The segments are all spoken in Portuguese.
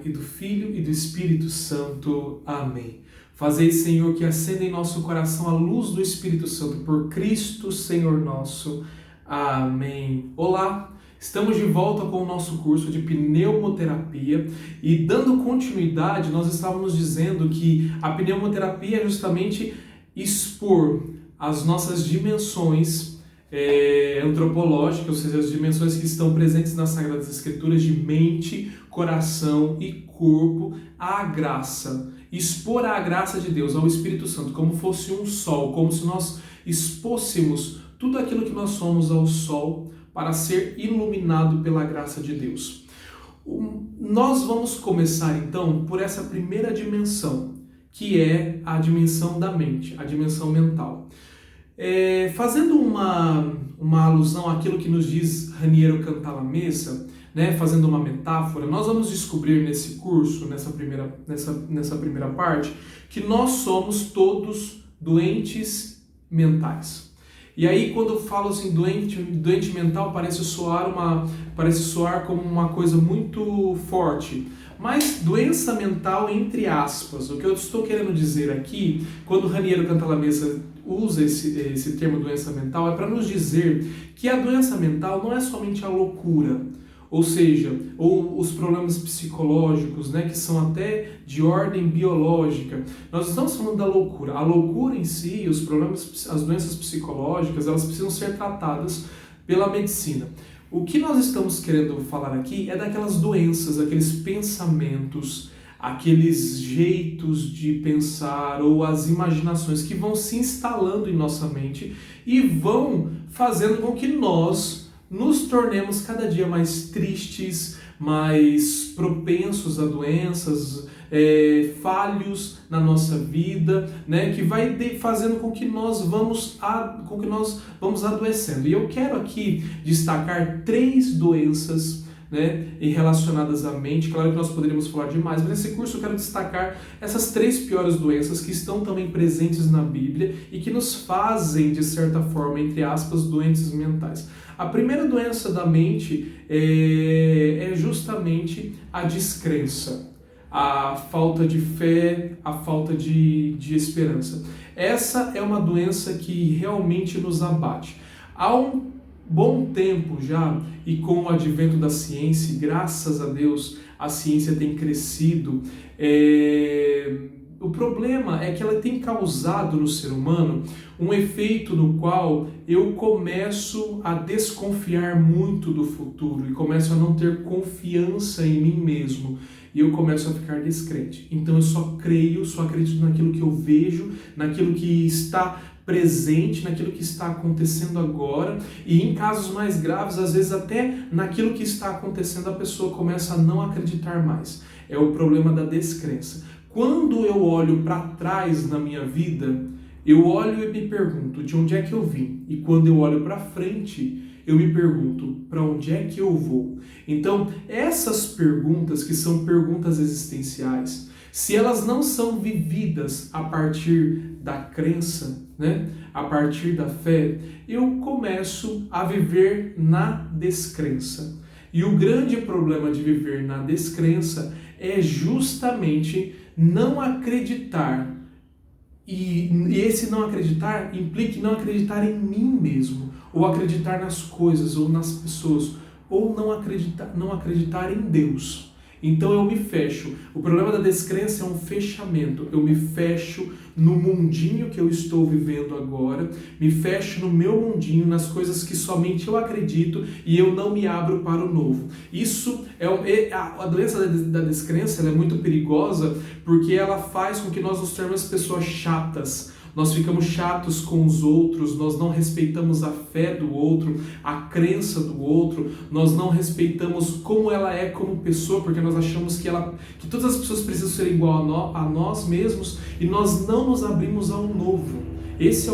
e do Filho e do Espírito Santo. Amém. Fazei, Senhor, que acenda em nosso coração a luz do Espírito Santo, por Cristo, Senhor nosso. Amém. Olá, estamos de volta com o nosso curso de pneumoterapia e, dando continuidade, nós estávamos dizendo que a pneumoterapia é justamente expor as nossas dimensões antropológicas, ou seja, as dimensões que estão presentes nas Sagradas Escrituras de mente, coração e corpo, à graça. Expor a graça de Deus, ao Espírito Santo, como fosse um sol, como se nós expôssemos tudo aquilo que nós somos ao sol para ser iluminado pela graça de Deus. Nós vamos começar então por essa primeira dimensão, que é a dimensão da mente, a dimensão mental. Fazendo uma alusão àquilo que nos diz Raniero Cantalamessa, fazendo uma metáfora, nós vamos descobrir nesse curso, nessa primeira parte, que nós somos todos doentes mentais. E aí, quando eu falo assim, doente mental, parece soar como uma coisa muito forte. Mas doença mental, entre aspas, o que eu estou querendo dizer aqui, quando Raniero Cantalamessa usa esse termo doença mental, é para nos dizer que a doença mental não é somente a loucura, ou seja, ou os problemas psicológicos, que são até de ordem biológica. Nós estamos falando da loucura. A loucura em si, os problemas, as doenças psicológicas, elas precisam ser tratadas pela medicina. O que nós estamos querendo falar aqui é daquelas doenças, aqueles pensamentos, aqueles jeitos de pensar ou as imaginações que vão se instalando em nossa mente e vão fazendo com que nós nos tornemos cada dia mais tristes, mais propensos a doenças, falhos na nossa vida, que vai fazendo com que nós vamos adoecendo. E eu quero aqui destacar 3 doenças e relacionadas à mente. Claro que nós poderíamos falar demais, mas nesse curso eu quero destacar essas 3 piores doenças que estão também presentes na Bíblia e que nos fazem, de certa forma, entre aspas, doentes mentais. A primeira doença da mente é justamente a descrença, a falta de fé, a falta de esperança. Essa é uma doença que realmente nos abate. Há um bom tempo já, e com o advento da ciência, graças a Deus, a ciência tem crescido. O problema é que ela tem causado no ser humano um efeito no qual eu começo a desconfiar muito do futuro e começo a não ter confiança em mim mesmo. E eu começo a ficar descrente. Então eu só acredito naquilo que eu vejo, naquilo que está presente, naquilo que está acontecendo agora, e em casos mais graves, às vezes até naquilo que está acontecendo, a pessoa começa a não acreditar mais. É o problema da descrença. Quando eu olho para trás na minha vida, eu olho e me pergunto de onde é que eu vim, e quando eu olho para frente, eu me pergunto para onde é que eu vou. Então, essas perguntas, que são perguntas existenciais, se elas não são vividas a partir da crença, a partir da fé, eu começo a viver na descrença. E o grande problema de viver na descrença é justamente não acreditar. E esse não acreditar implica não acreditar em mim mesmo, ou acreditar nas coisas, ou nas pessoas, ou não acreditar em Deus. Então eu me fecho. O problema da descrença é um fechamento. Eu me fecho no mundinho que eu estou vivendo agora, me fecho no meu mundinho, nas coisas que somente eu acredito e eu não me abro para o novo. Isso a doença da descrença, ela é muito perigosa porque ela faz com que nós nos tornemos pessoas chatas. Nós ficamos chatos com os outros, nós não respeitamos a fé do outro, a crença do outro, nós não respeitamos como ela é como pessoa, porque nós achamos que todas as pessoas precisam ser igual a nós mesmos e nós não nos abrimos ao novo. Esse é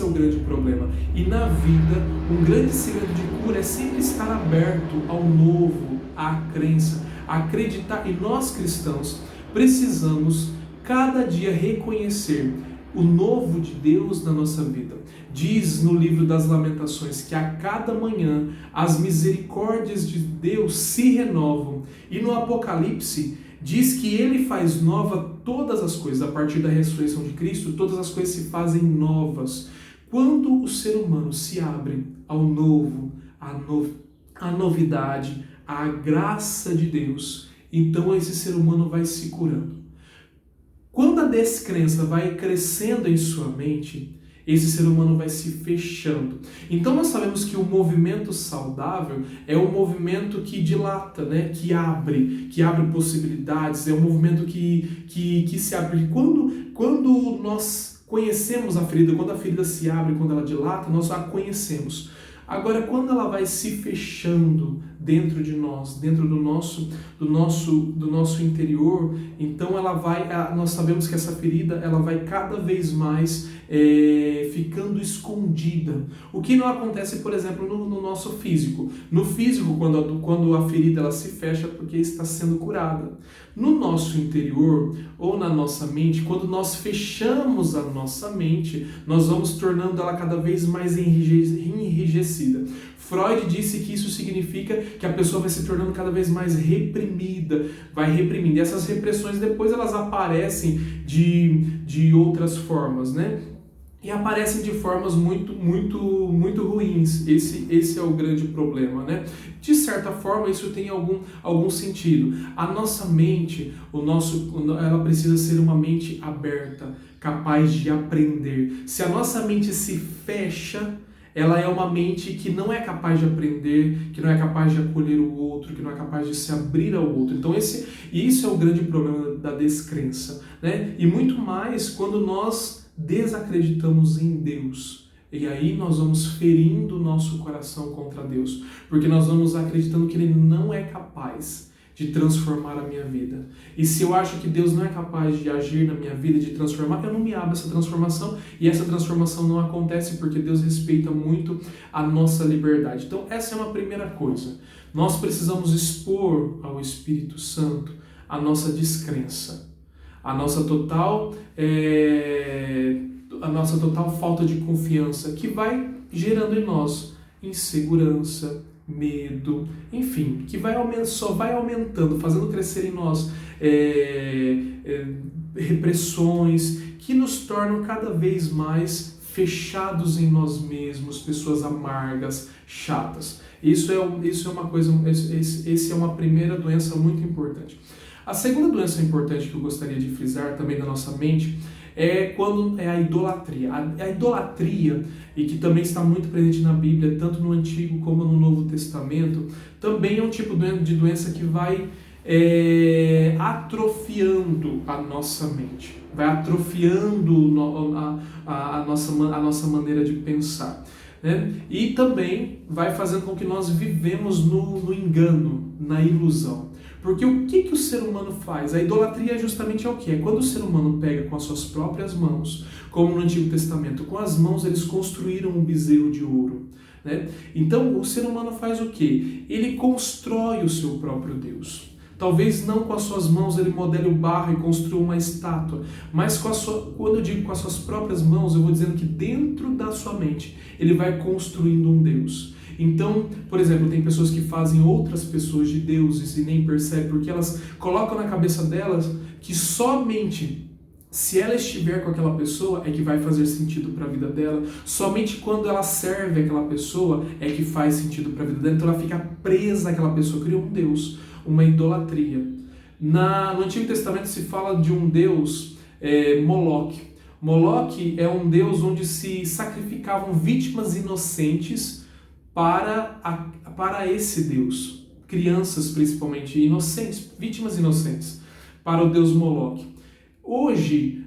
o grande problema. E na vida, um grande segredo de cura é sempre estar aberto ao novo, à crença, a acreditar. E nós cristãos precisamos cada dia reconhecer o novo de Deus na nossa vida. Diz no livro das Lamentações que a cada manhã as misericórdias de Deus se renovam. E no Apocalipse diz que ele faz nova todas as coisas. A partir da ressurreição de Cristo, todas as coisas se fazem novas. Quando o ser humano se abre ao novo, à novidade, à graça de Deus, então esse ser humano vai se curando. Quando a descrença vai crescendo em sua mente, esse ser humano vai se fechando. Então nós sabemos que o movimento saudável é um movimento que dilata, né? Que abre possibilidades, é um movimento que se abre. Quando nós conhecemos a ferida, quando a ferida se abre, quando ela dilata, nós a conhecemos. Agora, quando ela vai se fechando dentro de nós, dentro do nosso interior, então nós sabemos que essa ferida ela vai cada vez mais ficando escondida. O que não acontece, por exemplo, no nosso físico. No físico, quando a ferida ela se fecha porque está sendo curada. No nosso interior ou na nossa mente, quando nós fechamos a nossa mente, nós vamos tornando ela cada vez mais enrijecida. Freud disse que isso significa que a pessoa vai se tornando cada vez mais reprimida, vai reprimindo. E essas repressões depois elas aparecem de outras formas, né? E aparecem de formas muito ruins. Esse é o grande problema, né? De certa forma, isso tem algum sentido. A nossa mente, ela precisa ser uma mente aberta, capaz de aprender. Se a nossa mente se fecha, ela é uma mente que não é capaz de aprender, que não é capaz de acolher o outro, que não é capaz de se abrir ao outro. Então isso é o grande problema da descrença, né? E muito mais quando nós desacreditamos em Deus. E aí nós vamos ferindo o nosso coração contra Deus, porque nós vamos acreditando que Ele não é capaz de transformar a minha vida. E se eu acho que Deus não é capaz de agir na minha vida, de transformar, eu não me abro a essa transformação, e essa transformação não acontece porque Deus respeita muito a nossa liberdade. Então essa é uma primeira coisa. Nós precisamos expor ao Espírito Santo a nossa descrença, a nossa total falta de confiança, que vai gerando em nós insegurança, medo, enfim, que só vai aumentando, fazendo crescer em nós repressões que nos tornam cada vez mais fechados em nós mesmos, pessoas amargas, chatas. Isso é uma primeira doença muito importante. A segunda doença importante que eu gostaria de frisar também da nossa mente é quando é a idolatria. A idolatria, e que também está muito presente na Bíblia, tanto no Antigo como no Novo Testamento, também é um tipo de doença que vai atrofiando a nossa mente, vai atrofiando a nossa maneira de pensar, né? E também vai fazendo com que nós vivemos no engano, na ilusão. Porque o que o ser humano faz? A idolatria justamente é o que? É quando o ser humano pega com as suas próprias mãos, como no Antigo Testamento, com as mãos eles construíram um bezerro de ouro, né? Então o ser humano faz o que? Ele constrói o seu próprio Deus. Talvez não com as suas mãos ele modele o barro e construa uma estátua, mas quando eu digo com as suas próprias mãos, eu vou dizendo que dentro da sua mente ele vai construindo um Deus. Então, por exemplo, tem pessoas que fazem outras pessoas de deuses e nem percebem, porque elas colocam na cabeça delas que somente se ela estiver com aquela pessoa é que vai fazer sentido para a vida dela, somente quando ela serve aquela pessoa é que faz sentido para a vida dela, então ela fica presa àquela pessoa, cria um Deus, uma idolatria. No Antigo Testamento se fala de um Deus, Moloque. Moloque é um Deus onde se sacrificavam vítimas inocentes para esse Deus, crianças principalmente, inocentes, vítimas inocentes, para o Deus Moloque. Hoje,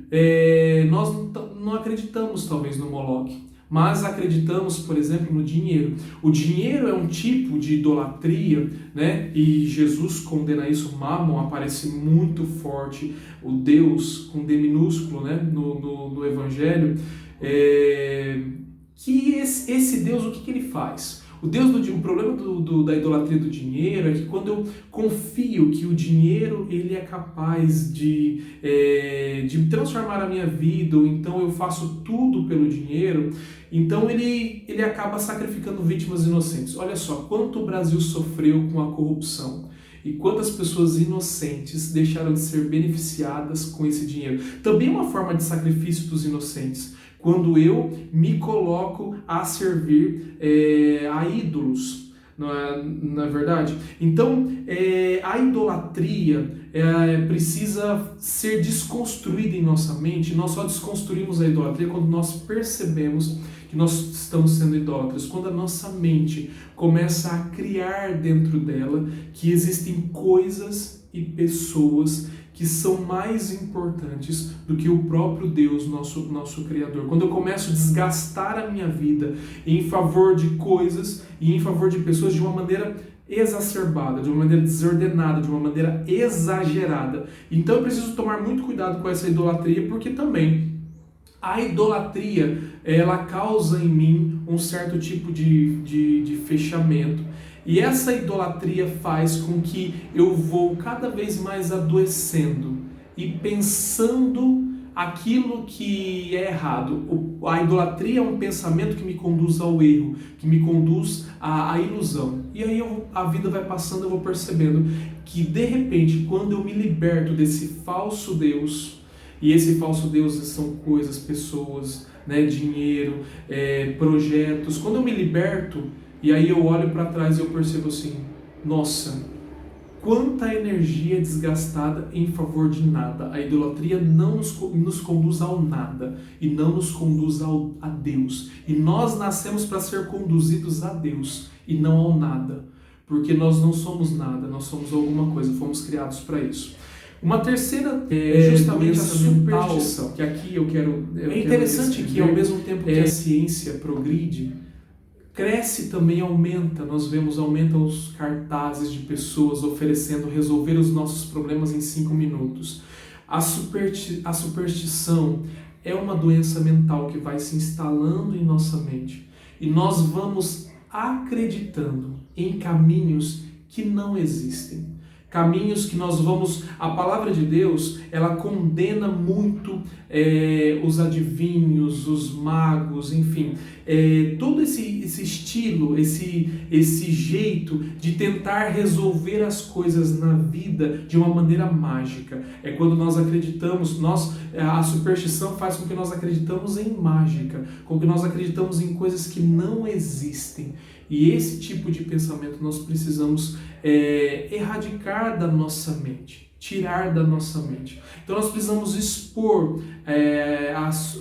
nós não acreditamos talvez no Moloque, mas acreditamos, por exemplo, no dinheiro. O dinheiro é um tipo de idolatria, né? E Jesus condena isso. Mammon aparece muito forte, o Deus com D minúsculo, né? no Evangelho. Que esse Deus, o que ele faz? O problema da idolatria do dinheiro é que quando eu confio que o dinheiro ele é capaz de transformar a minha vida, ou então eu faço tudo pelo dinheiro, então ele acaba sacrificando vítimas inocentes. Olha só, quanto o Brasil sofreu com a corrupção. E quantas pessoas inocentes deixaram de ser beneficiadas com esse dinheiro. Também é uma forma de sacrifício dos inocentes, quando eu me coloco a servir a ídolos, não é verdade? Então, a idolatria precisa ser desconstruída em nossa mente. Nós só desconstruímos a idolatria quando nós percebemos que nós estamos sendo idólatras, quando a nossa mente começa a criar dentro dela que existem coisas e pessoas que são mais importantes do que o próprio Deus, nosso Criador. Quando eu começo a desgastar a minha vida em favor de coisas e em favor de pessoas de uma maneira exacerbada, de uma maneira desordenada, de uma maneira exagerada. Então eu preciso tomar muito cuidado com essa idolatria, porque também a idolatria, ela causa em mim um certo tipo de fechamento. E essa idolatria faz com que eu vou cada vez mais adoecendo e pensando aquilo que é errado. A idolatria é um pensamento que me conduz ao erro, que me conduz à ilusão. E aí a vida vai passando, eu vou percebendo que de repente, quando eu me liberto desse falso Deus, e esse falso Deus são coisas, pessoas, dinheiro, projetos, quando eu me liberto, e aí eu olho para trás e eu percebo assim, nossa, quanta energia desgastada em favor de nada. A idolatria não nos conduz ao nada e não nos conduz a Deus. E nós nascemos para ser conduzidos a Deus e não ao nada. Porque nós não somos nada, nós somos alguma coisa, fomos criados para isso. Uma terceira é justamente a superstição, que aqui eu quero... É interessante que ao mesmo tempo que a ciência progride, cresce também, aumenta, aumentam os cartazes de pessoas oferecendo resolver os nossos problemas em 5 minutos. A superstição é uma doença mental que vai se instalando em nossa mente e nós vamos acreditando em caminhos que não existem. Caminhos que nós vamos... A palavra de Deus, ela condena muito os adivinhos, os magos, enfim, todo esse estilo, esse jeito de tentar resolver as coisas na vida de uma maneira mágica. É quando nós acreditamos, a superstição faz com que nós acreditamos em mágica, com que nós acreditamos em coisas que não existem. E esse tipo de pensamento nós precisamos erradicar da nossa mente, tirar da nossa mente. Então nós precisamos expor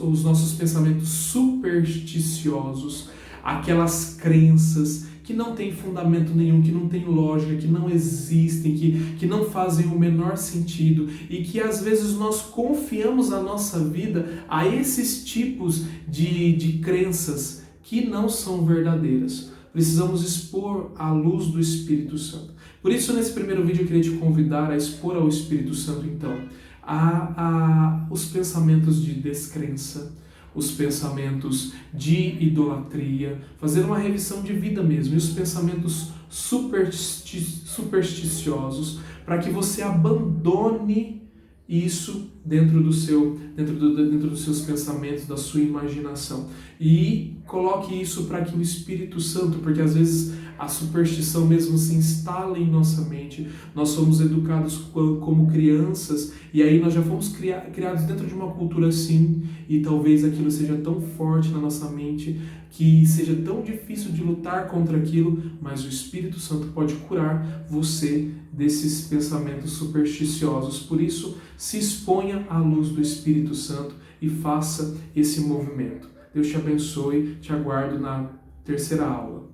os nossos pensamentos supersticiosos, aquelas crenças que não têm fundamento nenhum, que não têm lógica, que não existem, que não fazem o menor sentido e que às vezes nós confiamos a nossa vida a esses tipos de crenças que não são verdadeiras. Precisamos expor à luz do Espírito Santo. Por isso, nesse primeiro vídeo, eu queria te convidar a expor ao Espírito Santo, então, os pensamentos de descrença, os pensamentos de idolatria, fazer uma revisão de vida mesmo, e os pensamentos supersticiosos, para que você abandone isso dentro dos seus pensamentos, da sua imaginação. E coloque isso para que o Espírito Santo, porque às vezes a superstição mesmo se instala em nossa mente. Nós somos educados como crianças e aí nós já fomos criados dentro de uma cultura assim, e talvez aquilo seja tão forte na nossa mente que seja tão difícil de lutar contra aquilo, mas o Espírito Santo pode curar você desses pensamentos supersticiosos. Por isso, se exponha à luz do Espírito Santo e faça esse movimento. Deus te abençoe, te aguardo na terceira aula.